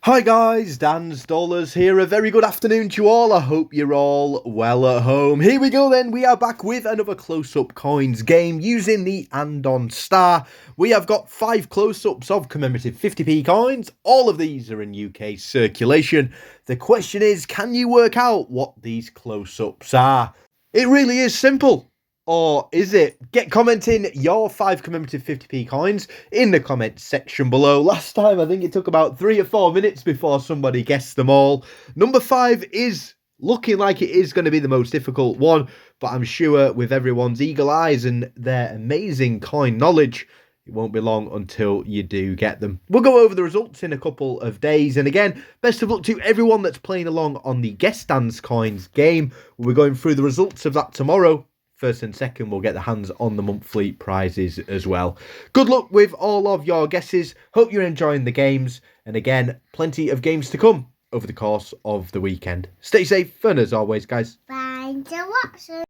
Hi guys, Dan's Dollars here. A very good afternoon to you all. I hope you're all well at home. Here we go then. We are back with another close-up coins game using the ANDONSTAR. We have got 5 close-ups of commemorative 50p coins. All of these are in UK circulation. The question is, can you work out what these close-ups are? It really is simple. Or is it? Get commenting your 5 commemorative 50p coins in the comments section below. Last time, I think it took about 3 or 4 minutes before somebody guessed them all. Number 5 is looking like it is going to be the most difficult one, but I'm sure with everyone's eagle eyes and their amazing coin knowledge, it won't be long until you do get them. We'll go over the results in a couple of days. And again, best of luck to everyone that's playing along on the Guess Dan's Coins game. We're going through the results of that tomorrow. First and second, we'll get the hands on the monthly prizes as well. Good luck with all of your guesses. Hope you're enjoying the games. And again, plenty of games to come over the course of the weekend. Stay safe, and as always, guys. Thanks for watching.